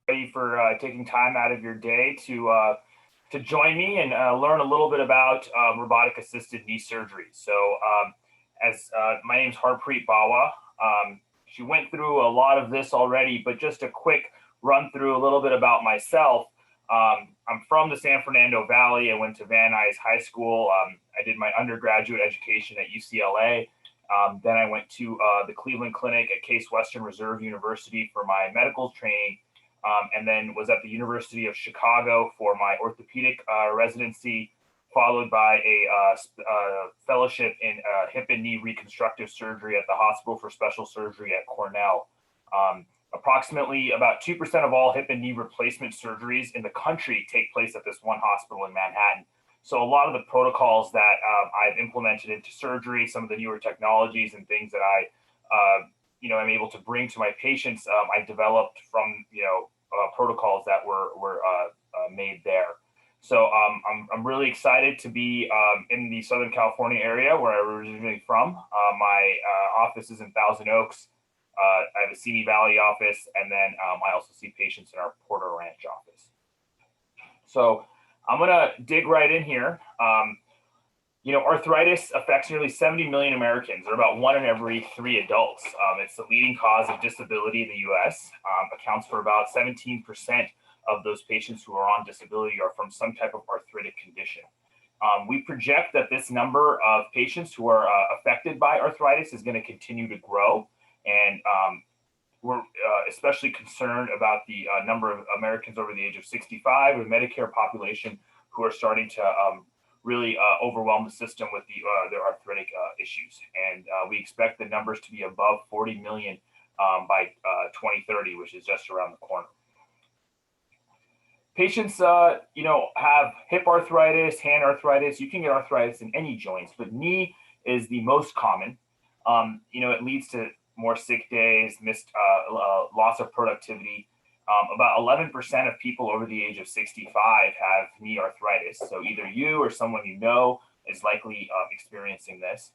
Ready for taking time out of your day to join me and learn a little bit about robotic-assisted knee surgery. So, as my name's Harpreet Bawa. She went through a lot of this already, but just a quick run through a little bit about myself. I'm from the San Fernando Valley. I went to Van Nuys High School. I did my undergraduate education at UCLA. Then I went to the Cleveland Clinic at Case Western Reserve University for my medical training, and then was at the University of Chicago for my orthopedic residency, followed by a fellowship in hip and knee reconstructive surgery at the Hospital for Special Surgery at Cornell. Approximately about 2% of all hip and knee replacement surgeries in the country take place at this one hospital in Manhattan. So a lot of the protocols that I've implemented into surgery, some of the newer technologies and things that I'm able to bring to my patients, I developed from protocols that were made there. So I'm really excited to be in the Southern California area where I'm originally from. My office is in Thousand Oaks. I have a Simi Valley office, and then I also see patients in our Porter Ranch office. So I'm going to dig right in here. Arthritis affects nearly 70 million Americans, or about 1 in every 3 adults. It's the leading cause of disability in the U.S., accounts for about 17% of those patients who are on disability are from some type of arthritic condition. We project that this number of patients who are affected by arthritis is going to continue to grow, and we're especially concerned about the number of Americans over the age of 65 or Medicare population who are starting to really overwhelm the system with their arthritic issues. And we expect the numbers to be above 40 million by 2030, which is just around the corner. Patients, have hip arthritis, hand arthritis. You can get arthritis in any joints, but knee is the most common. It leads to more sick days, missed loss of productivity. About 11% of people over the age of 65 have knee arthritis. So either you or someone you know is likely experiencing this.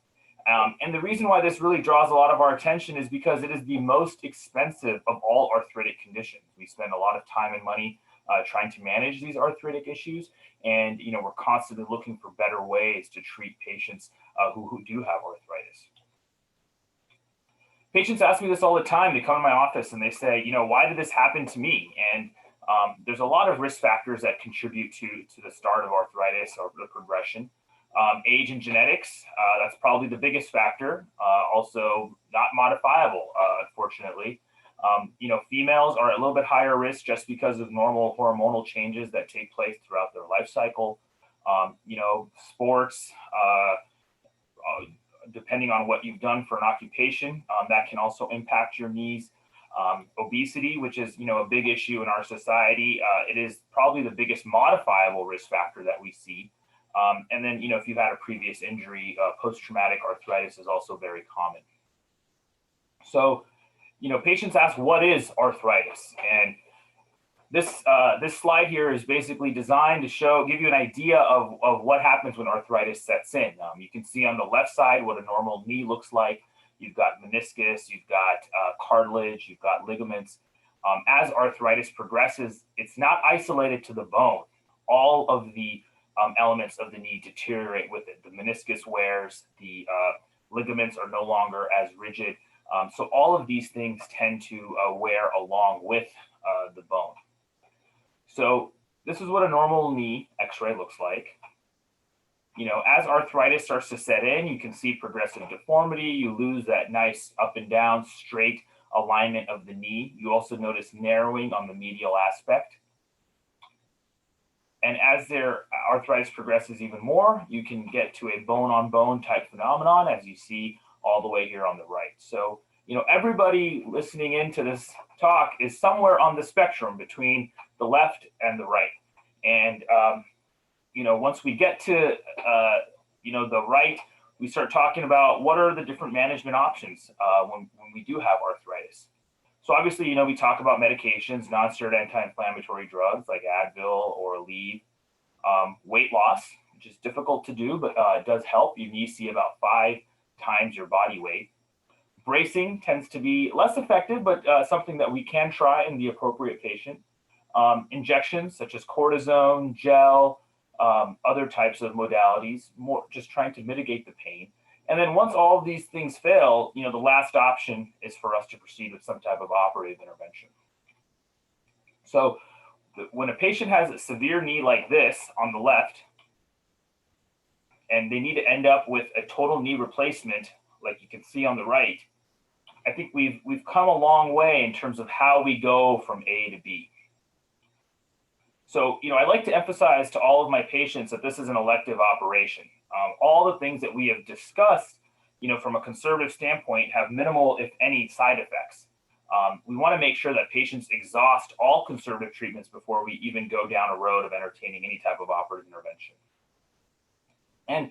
And the reason why this really draws a lot of our attention is because it is the most expensive of all arthritic conditions. We spend a lot of time and money trying to manage these arthritic issues. And, we're constantly looking for better ways to treat patients who do have arthritis. Patients ask me this all the time. They come to my office and they say, why did this happen to me? And there's a lot of risk factors that contribute to the start of arthritis or the progression. Age and genetics, that's probably the biggest factor. Also not modifiable, unfortunately. Females are a little bit higher risk just because of normal hormonal changes that take place throughout their life cycle. Sports, depending on what you've done for an occupation, that can also impact your knees. Obesity, which is, a big issue in our society. It is probably the biggest modifiable risk factor that we see. And then, if you've had a previous injury, post-traumatic arthritis is also very common. So, patients ask, what is arthritis? And this slide here is basically designed to give you an idea of what happens when arthritis sets in. You can see on the left side what a normal knee looks like. You've got meniscus, you've got cartilage, you've got ligaments. As arthritis progresses, it's not isolated to the bone. All of the elements of the knee deteriorate with it. The meniscus wears, the ligaments are no longer as rigid. So all of these things tend to wear along with the bone. So this is what a normal knee x-ray looks like. As arthritis starts to set in, you can see progressive deformity. You lose that nice up and down straight alignment of the knee. You also notice narrowing on the medial aspect. And as their arthritis progresses even more, you can get to a bone-on-bone type phenomenon, as you see all the way here on the right. So, everybody listening into this talk is somewhere on the spectrum between the left and the right. And, once we get to, the right, we start talking about what are the different management options when we do have arthritis. So obviously, we talk about medications, non-steroidal anti-inflammatory drugs like Advil or Aleve. Weight loss, which is difficult to do, but it does help. You need to see about 5 times your body weight. Bracing tends to be less effective, but something that we can try in the appropriate patient. injections such as cortisone, gel, other types of modalities, more just trying to mitigate the pain. And then once all of these things fail, the last option is for us to proceed with some type of operative intervention. So when a patient has a severe knee like this on the left, and they need to end up with a total knee replacement, like you can see on the right, I think we've come a long way in terms of how we go from A to B. So, I like to emphasize to all of my patients that this is an elective operation. All the things that we have discussed, from a conservative standpoint, have minimal, if any, side effects. We want to make sure that patients exhaust all conservative treatments before we even go down a road of entertaining any type of operative intervention. And,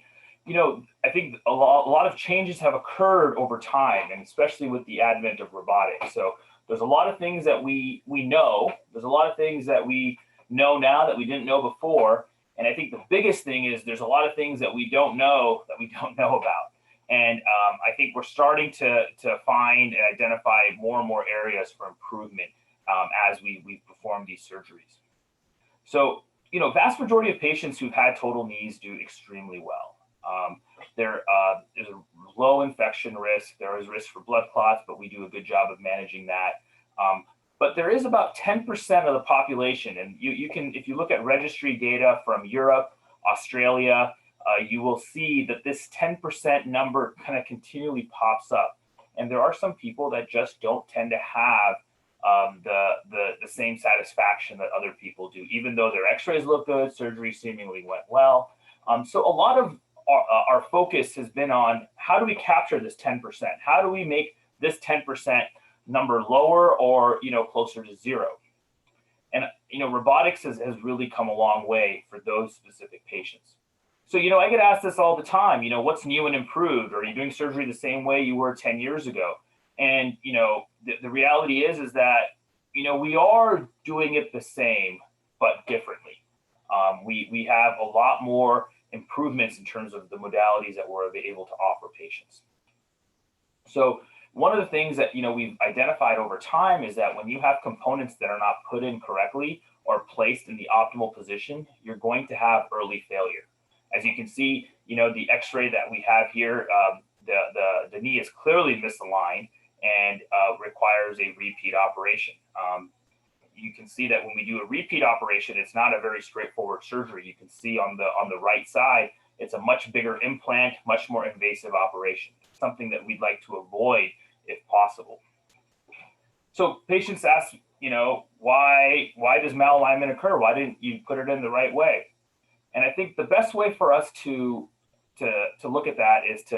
I think a lot of changes have occurred over time, and especially with the advent of robotics. So there's a lot of things that we know. There's a lot of things that we know now that we didn't know before. And I think the biggest thing is there's a lot of things that we don't know about. And I think we're starting to find and identify more and more areas for improvement as we perform these surgeries. So, vast majority of patients who've had total knees do extremely well. There's a low infection risk. There is risk for blood clots, but we do a good job of managing that. But there is about 10% of the population, and you can, if you look at registry data from Europe, Australia, you will see that this 10% number kind of continually pops up. And there are some people that just don't tend to have the same satisfaction that other people do, even though their x-rays look good, surgery seemingly went well. So a lot of our focus has been on how do we capture this 10%? How do we make this 10% number lower or, closer to zero? And, robotics has really come a long way for those specific patients. So, I get asked this all the time, what's new and improved? Are you doing surgery the same way you were 10 years ago? And, the reality is that, we are doing it the same, but differently. We have a lot more improvements in terms of the modalities that we're able to offer patients. So one of the things that, we've identified over time is that when you have components that are not put in correctly or placed in the optimal position, you're going to have early failure. As you can see, the x-ray that we have here, the knee is clearly misaligned and requires a repeat operation. You can see that when we do a repeat operation, it's not a very straightforward surgery. You can see on the right side, it's a much bigger implant, much more invasive operation, something that we'd like to avoid if possible. So patients ask, why does malalignment occur? Why didn't you put it in the right way? And I think the best way for us to look at that is to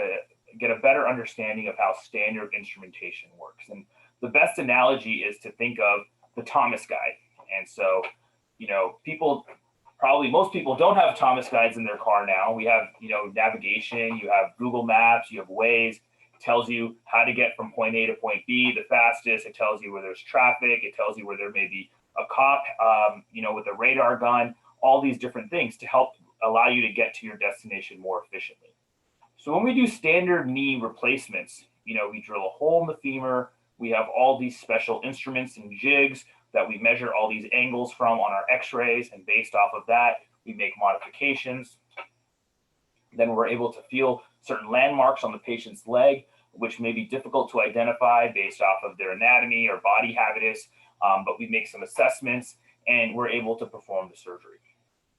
get a better understanding of how standard instrumentation works. And the best analogy is to think of the Thomas guide. And so, most people don't have Thomas guides in their car now. We have, navigation, you have Google Maps, you have Waze. It tells you how to get from point A to point B the fastest. It tells you where there's traffic. It tells you where there may be a cop, with a radar gun, all these different things to help allow you to get to your destination more efficiently. So when we do standard knee replacements, we drill a hole in the femur. We have all these special instruments and jigs that we measure all these angles from on our x-rays, and based off of that, we make modifications. Then we're able to feel certain landmarks on the patient's leg, which may be difficult to identify based off of their anatomy or body habitus, but we make some assessments and we're able to perform the surgery.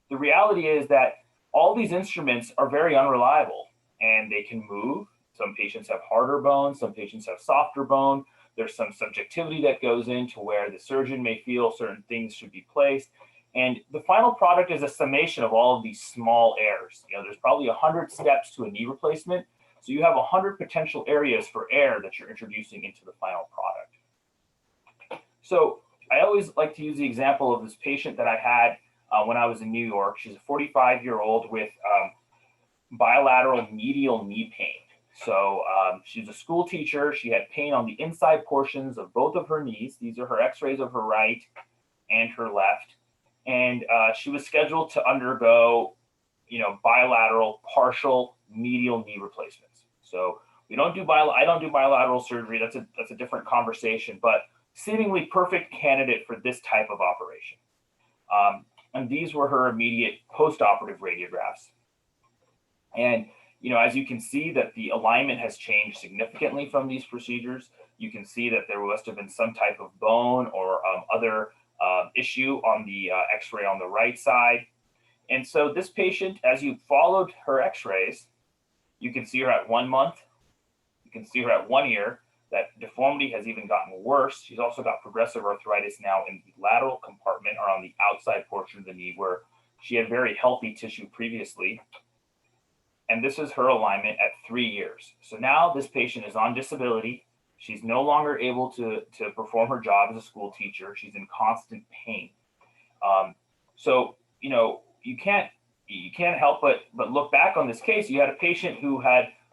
The reality is that all these instruments are very unreliable and they can move. Some patients have harder bone, some patients have softer bone. There's some subjectivity that goes into where the surgeon may feel certain things should be placed. And the final product is a summation of all of these small errors. There's probably 100 steps to a knee replacement. So you have 100 potential areas for error that you're introducing into the final product. So I always like to use the example of this patient that I had when I was in New York. She's a 45-year-old with bilateral medial knee pain. So she's a school teacher. She had pain on the inside portions of both of her knees. These are her x-rays of her right and her left. And she was scheduled to undergo, bilateral partial medial knee replacements. So I don't do bilateral surgery. That's a different conversation, but seemingly perfect candidate for this type of operation. And these were her immediate post-operative radiographs. And as you can see that the alignment has changed significantly from these procedures. You can see that there must have been some type of bone or other issue on the x-ray on the right side. And so this patient, as you followed her x-rays, you can see her at 1 month. You can see her at 1 year. That deformity has even gotten worse. She's also got progressive arthritis now in the lateral compartment or on the outside portion of the knee where she had very healthy tissue previously. And this is her alignment at 3 years. So now this patient is on disability. She's no longer able to perform her job as a school teacher. She's in constant pain. So you can't help but look back on this case. You had a patient who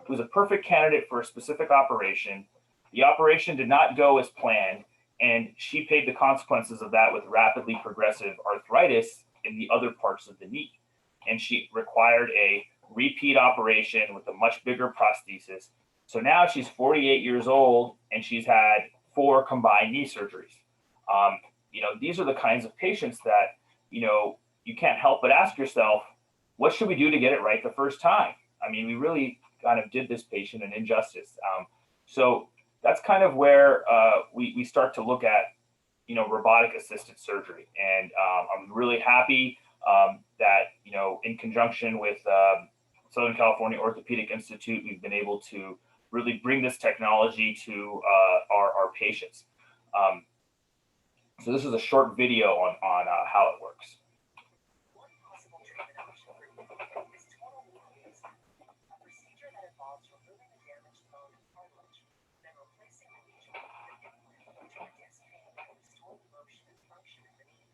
was a perfect candidate for a specific operation. The operation did not go as planned, and she paid the consequences of that with rapidly progressive arthritis in the other parts of the knee. And she required a repeat operation with a much bigger prosthesis. So now she's 48 years old and she's had 4 combined knee surgeries. These are the kinds of patients that, you can't help but ask yourself, what should we do to get it right the first time? I mean, we really kind of did this patient an injustice. So that's kind of where we start to look at, robotic-assisted surgery. And I'm really happy that, in conjunction with Southern California Orthopedic Institute, we've been able to really bring this technology to our patients. So this is a short video on how it works. One possible treatment option for knee pain is total knee replacement, a procedure that involves removing the damaged bone and cartilage, then replacing the knee joint with an implant to reduce pain and restore the motion and function of the knee.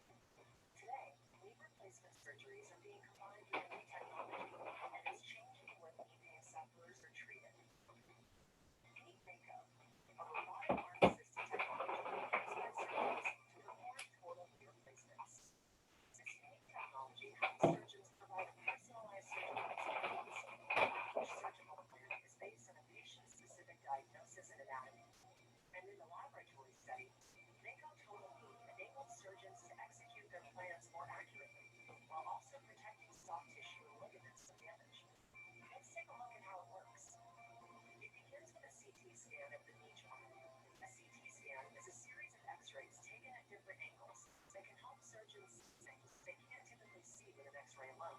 Today, knee replacement surgeries are being combined with new technology, and it's changing the way knee pain sufferers are treated. Knee makeup, a robotic arm-assisted technology used by surgeons to perform total knee replacements. This unique technology helps surgeons provide a personalized surgical experience. Each surgical plan is based on a patient's specific diagnosis and anatomy. And in the laboratory setting, Mako Total Knee enables surgeons to execute their plans more accurately, while also protecting soft tissue and ligaments from damage. Let's take a look at how it works. It begins with a CT scan of the knee joint. A CT scan is a series of x-rays taken at different angles that can help surgeons see things they can't typically see with an x-ray alone.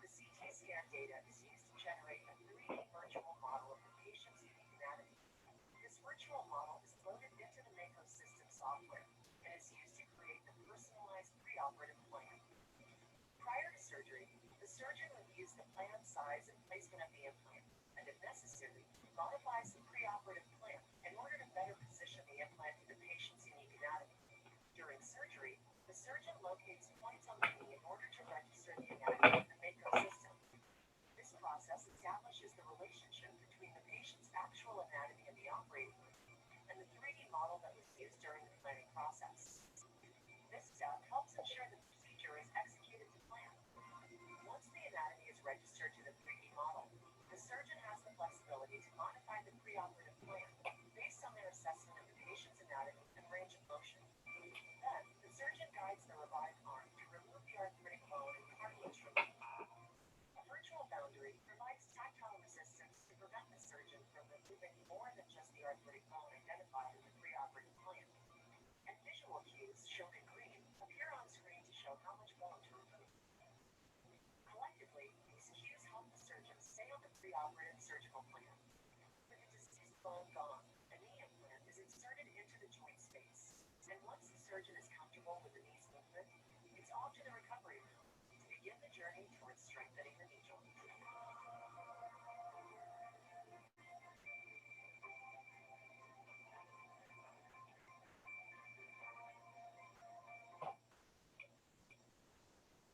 The CT scan data is used to generate a 3D virtual model of the patient's unique anatomy. This virtual model is loaded into the Mako system software and is used to create the personalized preoperative plan. Prior to surgery, the surgeon reviews the plan size and placement of the implant, and if necessary, modifies the preoperative plan in order to better position the implant to the patient's unique anatomy. During surgery, the surgeon locates points on the knee in order to register the anatomy of the Mako system. This process establishes the relationship between the patient's actual anatomy in the operating room and the 3D model that was used during the planning process. This step helps ensure the procedure is executed to plan. Once the anatomy is registered to the 3D model, the surgeon has the flexibility to modify the preoperative plan based on their assessment of the patient's anatomy and range of motion. Then, the surgeon guides the robotic arm to remove the arthritic bone and cartilage from the knee. A virtual boundary provides tactile resistance to prevent the surgeon from removing more than just the arthritic bone identified in the preoperative plan. And visual cues shown in green appear on screen to show how much bone to remove. Collectively, these cues help the surgeon stay on the preoperative surgical plan. With the diseased bone gone, a knee implant is inserted into the joint space. And once the surgeon is comfortable with the knee's movement, it's off to the recovery room to begin the journey towards strengthening the knee joint.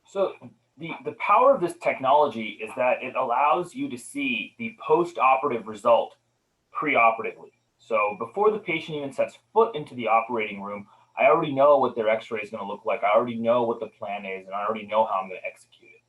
So the power of this technology is that it allows you to see the post-operative result preoperatively. So before the patient even sets foot into the operating room, I already know what their x-ray is going to look like. I already know what the plan is, and I already know how I'm going to execute it.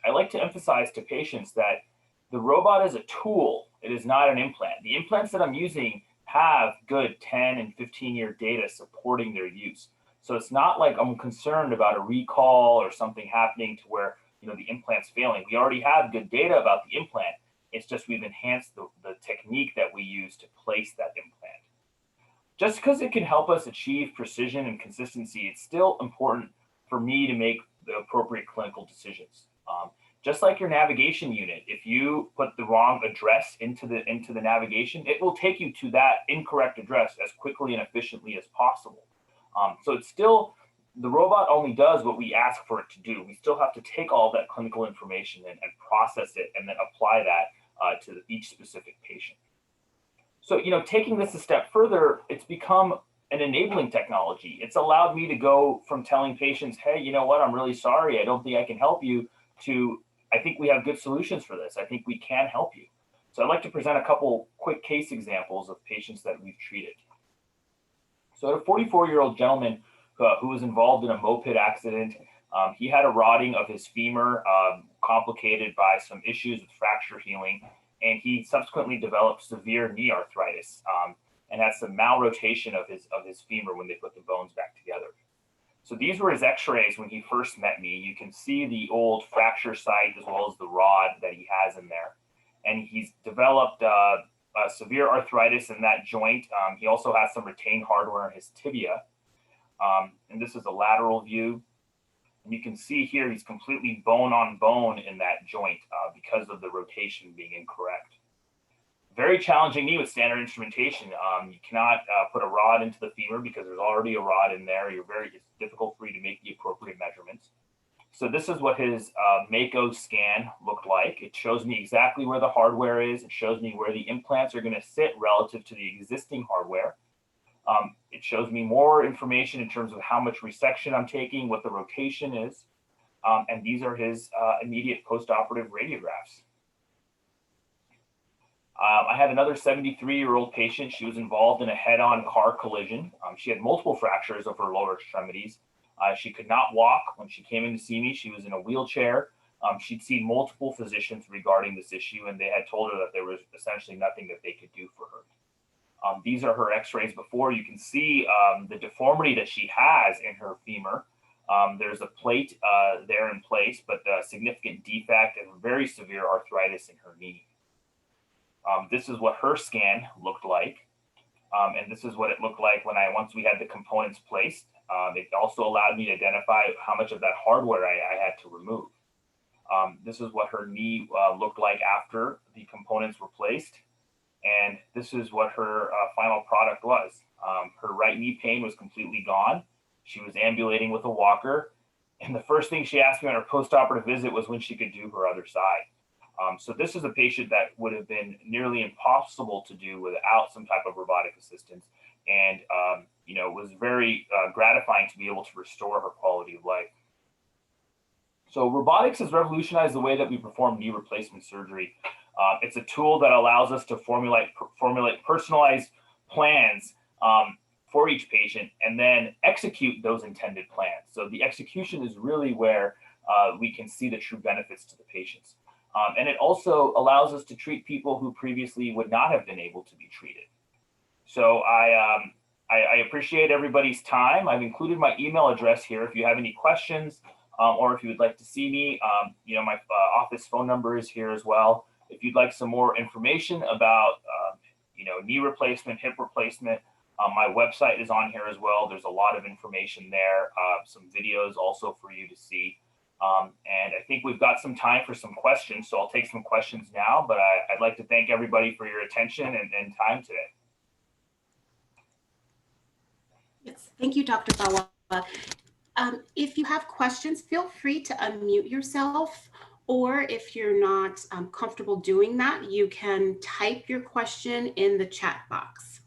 I like to emphasize to patients that the robot is a tool. It is not an implant. The implants that I'm using have good 10 and 15-year data supporting their use. So it's not like I'm concerned about a recall or something happening to where, the implant's failing. We already have good data about the implant. It's just we've enhanced the technique that we use to place that implant. Just because it can help us achieve precision and consistency, it's still important for me to make the appropriate clinical decisions. Just like your navigation unit, if you put the wrong address into the navigation, it will take you to that incorrect address as quickly and efficiently as possible. So it's still, the robot only does what we ask for it to do. We still have to take all that clinical information and process it and then apply that to each specific patient. So, taking this a step further, it's become an enabling technology. It's allowed me to go from telling patients, hey, you know what, I'm really sorry, I don't think I can help you, to, I think we have good solutions for this. I think we can help you. So I'd like to present a couple quick case examples of patients that we've treated. So a 44-year-old gentleman who was involved in a moped accident. He had a rotting of his femur, complicated by some issues with fracture healing, and he subsequently developed severe knee arthritis and had some malrotation of his femur when they put the bones back together. So these were his x-rays when he first met me. You can see the old fracture site as well as the rod that he has in there. And he's developed severe arthritis in that joint. He also has some retained hardware in his tibia. And this is a lateral view. And you can see here he's completely bone on bone in that joint because of the rotation being incorrect. Very challenging knee with standard instrumentation. You cannot put a rod into the femur because there's already a rod in there. It's difficult for you to make the appropriate measurements. So this is what his Mako scan looked like. It shows me exactly where the hardware is. It shows me where the implants are going to sit relative to the existing hardware. It shows me more information in terms of how much resection I'm taking, what the rotation is. And these are his immediate post-operative radiographs. I had another 73-year-old patient. She was involved in a head-on car collision. She had multiple fractures of her lower extremities. She could not walk. When she came in to see me, she was in a wheelchair. She'd seen multiple physicians regarding this issue, and they had told her that there was essentially nothing that they could do for her. These are her x-rays before. You can see the deformity that she has in her femur. There's a plate there in place, but a significant defect and very severe arthritis in her knee. This is what her scan looked like. And this is what it looked like once we had the components placed. It also allowed me to identify how much of that hardware I had to remove. This is what her knee looked like after the components were placed. And this is what her final product was. Her right knee pain was completely gone. She was ambulating with a walker. And the first thing she asked me on her post-operative visit was when she could do her other side. So this is a patient that would have been nearly impossible to do without some type of robotic assistance. And, it was very gratifying to be able to restore her quality of life. So robotics has revolutionized the way that we perform knee replacement surgery. It's a tool that allows us to formulate personalized plans for each patient and then execute those intended plans. So the execution is really where we can see the true benefits to the patients. And it also allows us to treat people who previously would not have been able to be treated. So I appreciate everybody's time. I've included my email address here if you have any questions or if you would like to see me. My office phone number is here as well. If you'd like some more information about knee replacement, hip replacement, my website is on here as well. There's a lot of information there, some videos also for you to see. And I think we've got some time for some questions, so I'll take some questions now, but I'd like to thank everybody for your attention and time today. Yes, thank you, Dr. Bawa. If you have questions, feel free to unmute yourself, or if you're not comfortable doing that, you can type your question in the chat box.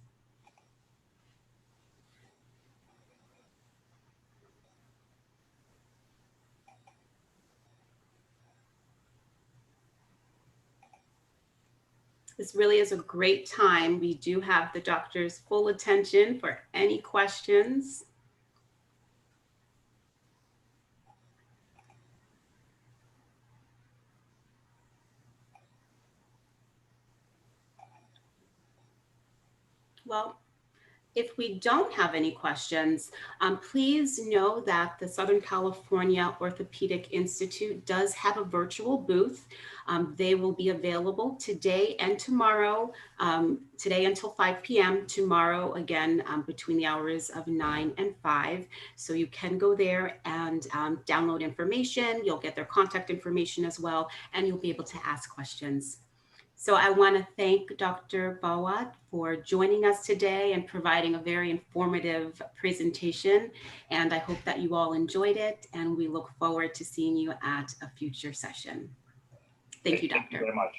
This really is a great time. We do have the doctor's full attention for any questions. Well, If we don't have any questions, please know that the Southern California Orthopedic Institute does have a virtual booth. They will be available today and tomorrow, today until 5 p.m., tomorrow again between the hours of 9 and 5. So you can go there and download information. You'll get their contact information as well, and you'll be able to ask questions. So I want to thank Dr. Bawa for joining us today and providing a very informative presentation. And I hope that you all enjoyed it, and we look forward to seeing you at a future session. Thank you, Thank you Doctor. very much.